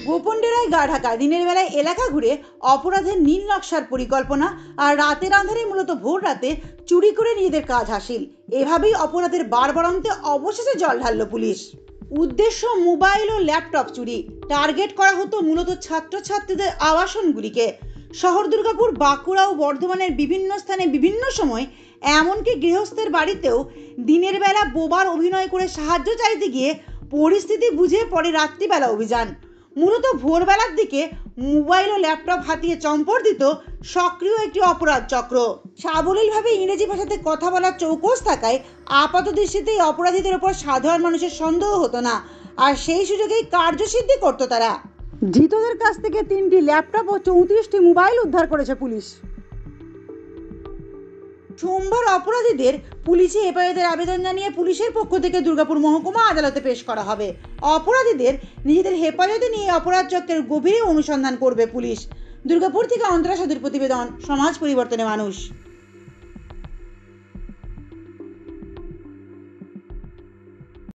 গোপন ডেরায় গা ঢাকা, দিনের বেলায় এলাকা ঘুরে অপরাধের নীল নকশার পরিকল্পনা, আর রাতের আঁধারে মূলত ভোর রাতে চুরি করে নিজেদের কাজ হাসিল। এভাবেই অপরাধের বাড়বাড়ন্তে অবশেষে জল ঢালল পুলিশ। উদ্দেশ্য মোবাইল ও ল্যাপটপ চুরি। টার্গেট করা হতো মূলত ছাত্রছাত্রীদের আবাসনগুলিকে। শহর দুর্গাপুর, বাঁকুড়া ও বর্ধমানের বিভিন্ন স্থানে বিভিন্ন সময়, এমনকি গৃহস্থের বাড়িতেও দিনের বেলা বোবার অভিনয় করে সাহায্য চাইতে গিয়ে পরিস্থিতি বুঝে পরে রাত্রিবেলা অভিযান। মূলত ভোরবেলার দিকে মোবাইল ও ল্যাপটপ হাতিয়ে চম্পট দিত সক্রিয় একটি অপরাধ চক্র। সাবলীলভাবে ইংরেজি ভাষাতে কথা বলার চৌকস থাকায় আপাত দৃষ্টিতে অপরাধীদের ওপর সাধারণ মানুষের সন্দেহ হতো না, আর সেই সুযোগেই কার্যসিদ্ধি করত তারা। ধৃতদের কাছ থেকে 3টি ল্যাপটপ ও 34টি মোবাইল উদ্ধার করেছে পুলিশ। সোমবার অপরাধীদের পুলিশে হেফাজতের আবেদন জানিয়ে পুলিশের পক্ষ থেকে দুর্গাপুর মহকুমা আদালতে পেশ করা হবে। অপরাধীদের নিজেদের হেফাজতে নিয়ে অপরাধ চক্রের গভীরে অনুসন্ধান করবে পুলিশ। দুর্গাপুর থেকে অন্তরা সাধুর প্রতিবেদন, সমাজ পরিবর্তনে মানুষ।